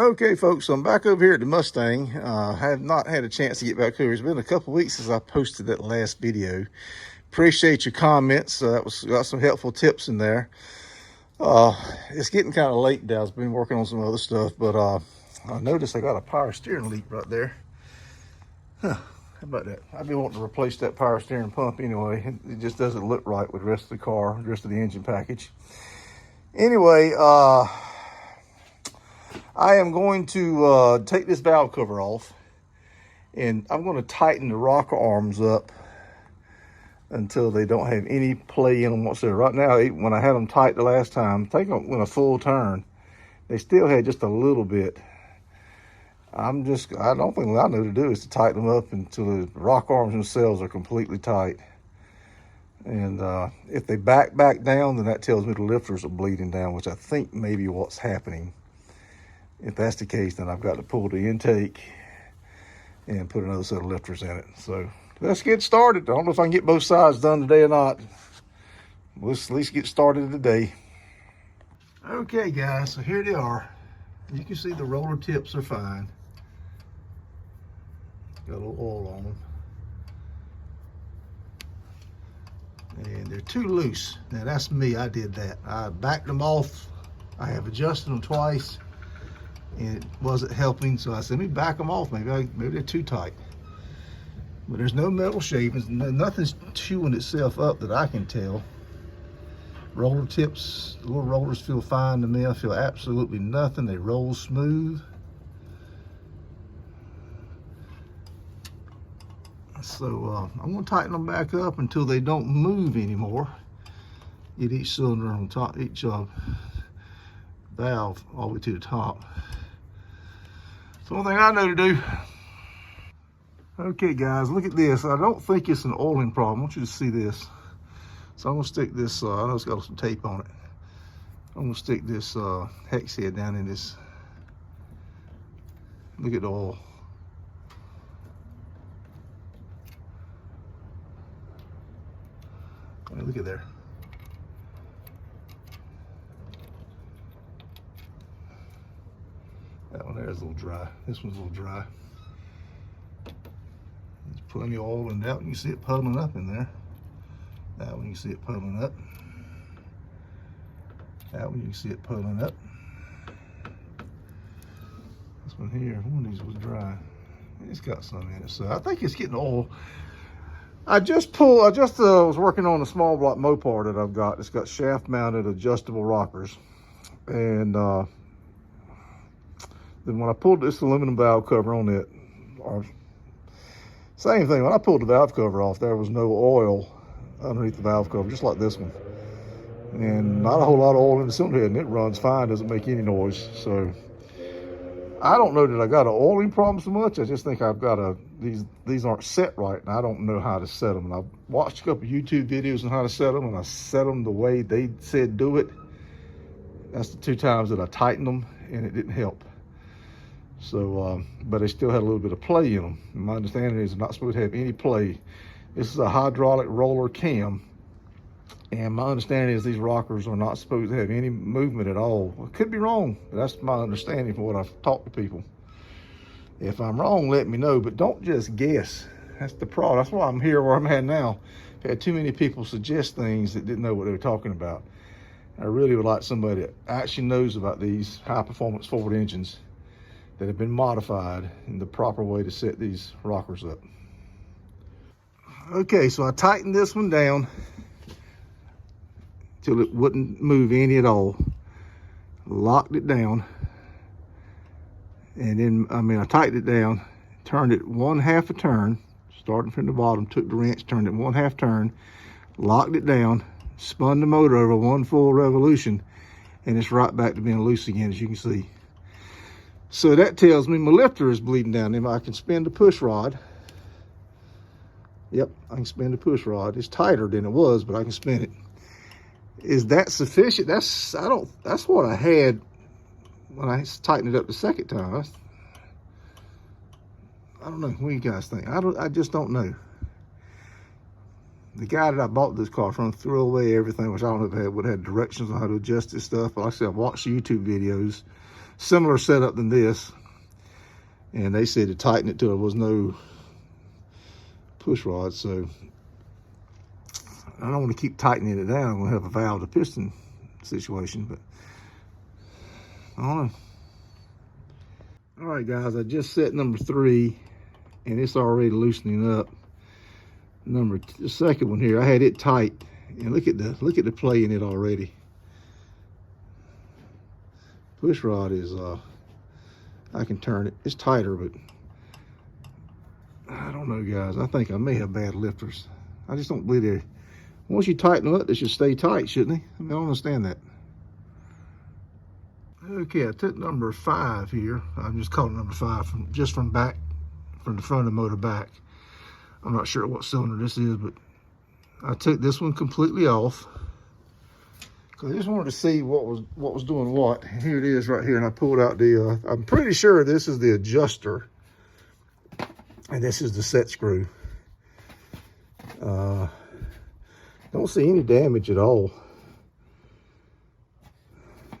Okay, folks, so I'm back over here at the Mustang. Have not had a chance to get back over. It's been a couple weeks since I posted that last video. Appreciate your comments. Got some helpful tips in there. It's getting kind of late now. I've been working on some other stuff, but I noticed I got a power steering leak right there. Huh, how about that? I've been wanting to replace that power steering pump anyway. It just doesn't look right with the rest of the car, the rest of the engine package. Anyway, I am going to take this valve cover off, and I'm going to tighten the rocker arms up until they don't have any play in them whatsoever. Right now, when I had them tight the last time, taking them with a full turn, they still had just a little bit. I don't think what I know to do is to tighten them up until the rock arms themselves are completely tight. And if they back down, then that tells me the lifters are bleeding down, which I think may be what's happening. If that's the case, then I've got to pull the intake and put another set of lifters in it. So let's get started. I don't know if I can get both sides done today or not. Let's at least get started today. Okay, guys, so here they are. You can see the roller tips are fine. Got a little oil on them. And they're too loose. Now that's me, I did that. I backed them off. I have adjusted them twice, and it wasn't helping, so I said, let me back them off. Maybe they're too tight. But there's no metal shavings, nothing's chewing itself up that I can tell. Roller tips, the little rollers feel fine to me. I feel absolutely nothing. They roll smooth. So I'm gonna tighten them back up until they don't move anymore. Get each cylinder on top, each valve all the way to the top. It's the only thing I know to do. Okay, guys, look at this. I don't think it's an oiling problem. I want you to see this. So I'm gonna stick this, I know it's got some tape on it. I'm gonna stick this hex head down in this. Look at the oil. Look at there. That one there is a little dry. This one's a little dry. There's plenty of oil in that one. You see it puddling up in there. That one you see it puddling up. That one you can see it puddling up. This one here, one of these was dry. It's got some in it, so I think it's getting oil. I just was working on a small block Mopar that I've got. It's got shaft mounted adjustable rockers. And then when I pulled this aluminum valve cover on it, same thing, when I pulled the valve cover off, there was no oil underneath the valve cover, just like this one. And not a whole lot of oil in the cylinder head, and it runs fine, doesn't make any noise. So I don't know that I got an oiling problem so much. I just think I've got these aren't set right, and I don't know how to set them. And I've watched a couple YouTube videos on how to set them, and I set them the way they said do it. That's the 2 times that I tightened them, and it didn't help. So, but they still had a little bit of play in them. And my understanding is they're not supposed to have any play. This is a hydraulic roller cam, and my understanding is these rockers are not supposed to have any movement at all. I could be wrong, but that's my understanding from what I've talked to people. If I'm wrong, let me know, but don't just guess. That's the problem. That's why I'm here where I'm at now. I've had too many people suggest things that didn't know what they were talking about. I really would like somebody that actually knows about these high-performance Ford engines that have been modified in the proper way to set these rockers up. Okay, so I tightened this one down till it wouldn't move any at all. Locked it down. And then, I tightened it down, turned it 1/2 a turn, starting from the bottom, took the wrench, turned it 1/2 turn, locked it down, spun the motor over 1 full revolution, and it's right back to being loose again, as you can see. So that tells me my lifter is bleeding down. If I can spin the push rod. Yep, I can spin the push rod. It's tighter than it was, but I can spin it. Is that sufficient? That's what I had when I tightened it up the second time. I don't know. What do you guys think? I just don't know. The guy that I bought this car from threw away everything, which I don't know if it would have directions on how to adjust this stuff. But like I said, I've watched YouTube videos similar setup than this. And they said to tighten it till there was no push rod. So I don't want to keep tightening it down. I'm going to have a valve to piston situation, but I don't know. All right, guys, I just set number 3, and it's already loosening up. The second one here, I had it tight, and look at the play in it already. Push rod is I can turn it. It's tighter, but I don't know, guys. I think I may have bad lifters. I just don't believe they. Once you tighten them up, they should stay tight, shouldn't they? I mean, I don't understand that. Okay, I took number 5 here. I'm just calling number 5 from the front of the motor back. I'm not sure what cylinder this is, but I took this one completely off because I just wanted to see what was doing what. And here it is right here, and I pulled out the. I'm pretty sure this is the adjuster, and this is the set screw. Don't see any damage at all.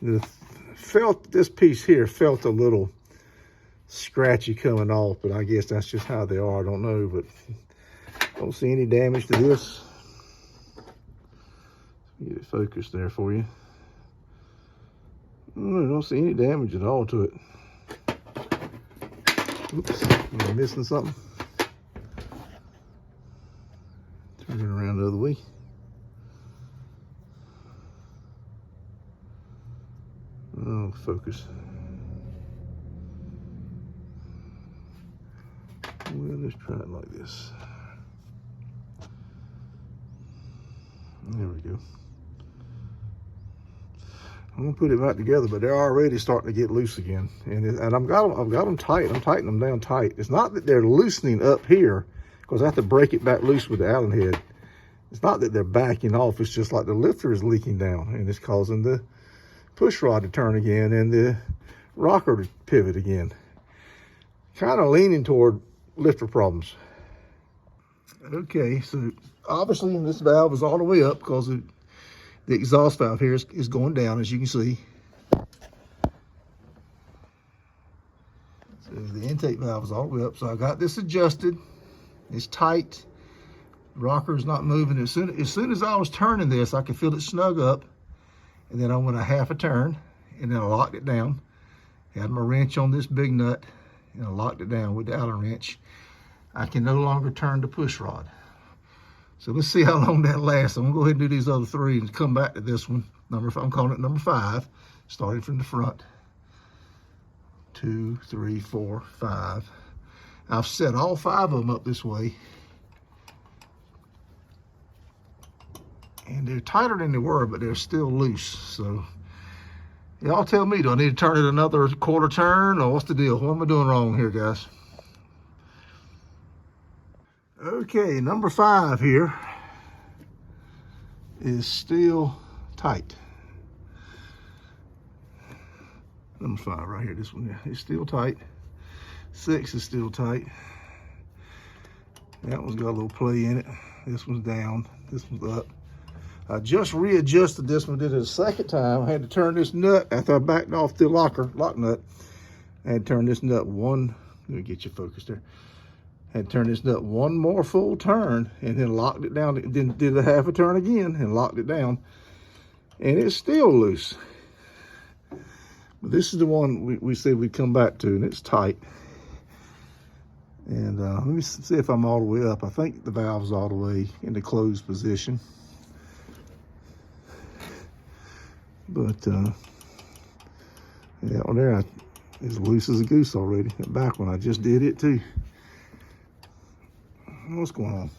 This piece here felt a little scratchy coming off, but I guess that's just how they are. I don't know, but don't see any damage to this. Get it focused there for you. Don't see any damage at all to it. Oops, am I missing something? Turn it around the other way. Oh, focus. Well, let's try it like this. There we go. I'm gonna put it back together, but they're already starting to get loose again, and I've got them tight. I'm tightening them down tight. It's not that they're loosening up here, because I have to break it back loose with the Allen head. It's not that they're backing off. It's just like the lifter is leaking down, and it's causing the push rod to turn again and the rocker to pivot again. Kind of leaning toward lifter problems. Okay, so obviously this valve is all the way up because the exhaust valve here is going down, as you can see. So the intake valve is all the way up. So I got this adjusted. It's tight. The rocker is not moving. As soon as I was turning this, I could feel it snug up. And then I went a half a turn, and then I locked it down. Had my wrench on this big nut, and I locked it down with the Allen wrench. I can no longer turn the push rod. So let's see how long that lasts. I'm gonna go ahead and do these other 3 and come back to this one. I'm calling it number 5, starting from the front. 2, 3, 4, 5. I've set all 5 of them up this way. And they're tighter than they were, but they're still loose. So y'all tell me, do I need to turn it another quarter turn, or what's the deal? What am I doing wrong here, guys? Okay, number 5 here is still tight. Number 5 right here, this one, yeah, it's still tight. 6 is still tight. That one's got a little play in it. This one's down, this one's up. I just readjusted this one, did it a second time. I had to turn this nut after I backed off the lock nut. I had to turn this nut let me get you focused there. I had to turn this nut one more full turn and then locked it down. Then did a half a turn again and locked it down. And it's still loose. But this is the one we said we'd come back to, and it's tight. And let me see if I'm all the way up. I think the valve's all the way in the closed position. But yeah, on there, it's loose as a goose already. That back one, I just did it too. What's going on?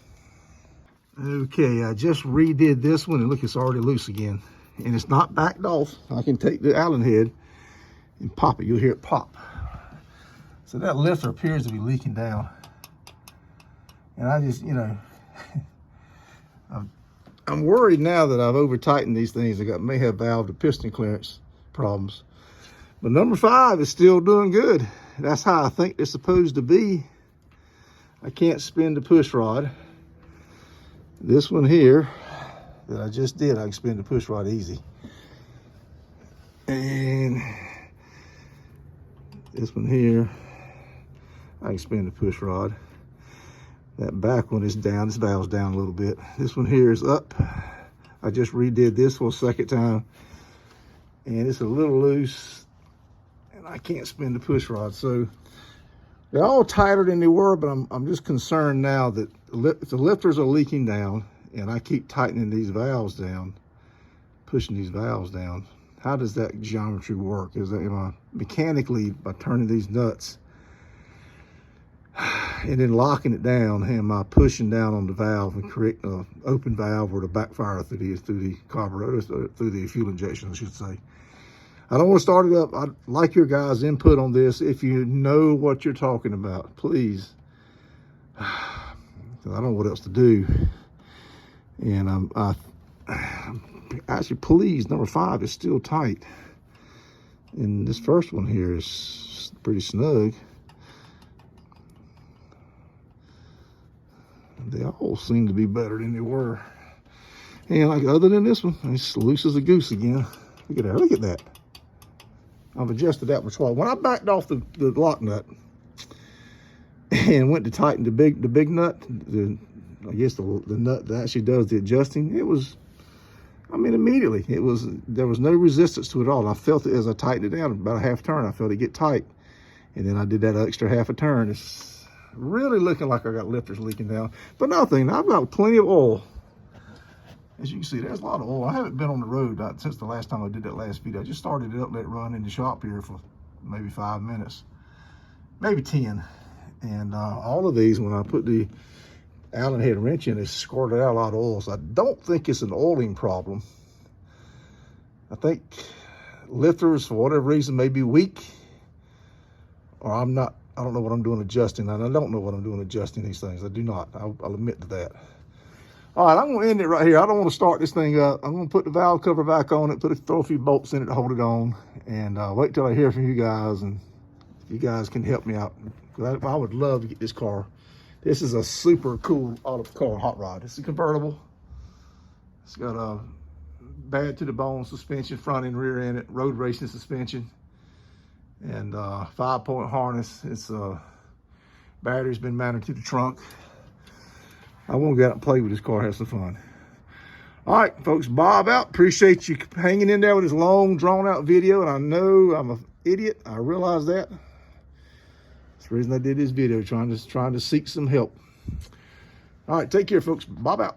Okay, I just redid this one, and look, it's already loose again. And it's not backed off. I can take the Allen head and pop it. You'll hear it pop. So that lifter appears to be leaking down. And I just, I'm worried now that I've over tightened these things. I may have valve to piston clearance problems. But number 5 is still doing good. That's how I think they're supposed to be. I can't spin the push rod. This one here that I just did, I can spin the push rod easy. And This one here, I can spin the push rod. That back one is down. This valve's down a little bit. This one here is up. I just redid this for a second time, and it's a little loose, and I can't spin the push rod. So they're all tighter than they were, but I'm just concerned now that if the lifters are leaking down, and I keep tightening these valves down, pushing these valves down, how does that geometry work? Am I mechanically, by turning these nuts and then locking it down, am I pushing down on the valve and creating an open valve or the backfire through the carburetor, through the fuel injection, I should say. I don't want to start it up. I'd like your guys' input on this. If you know what you're talking about, please. I don't know what else to do. And I'm actually pleased, number 5 is still tight. And this first one here is pretty snug. They all seem to be better than they were. And like other than this one, it's loose as a goose again. Look at that, look at that. I've adjusted that one twice. When I backed off the lock nut and went to tighten the big nut, I guess the nut that actually does the adjusting, it was, I mean, immediately, there was no resistance to it at all. I felt it as I tightened it down, about a half turn, I felt it get tight. And then I did that extra half a turn. It's really looking like I got lifters leaking down. But another thing, I've got plenty of oil. As you can see, there's a lot of oil. I haven't been on the road since the last time I did that last video. I just started it up, let it run in the shop here for maybe 5 minutes, maybe 10. And all of these, when I put the Allen head wrench in, it squirted out a lot of oil. So I don't think it's an oiling problem. I think lifters, for whatever reason, may be weak, or I don't know what I'm doing adjusting. And I don't know what I'm doing adjusting these things. I do not. I'll admit to that. All right, I'm going to end it right here. I don't want to start this thing up. I'm going to put the valve cover back on it, throw a few bolts in it to hold it on, and wait till I hear from you guys, and if you guys can help me out. I would love to get this car. This is a super cool car hot rod. It's a convertible. It's got a bad to the bone suspension, front and rear end, road racing suspension, and 5-point harness. It's battery's been mounted to the trunk. I want to get out and play with this car, have some fun. All right, folks, Bob out. Appreciate you hanging in there with this long, drawn-out video. And I know I'm an idiot. I realize that. That's the reason I did this video, trying to seek some help. All right, take care, folks. Bob out.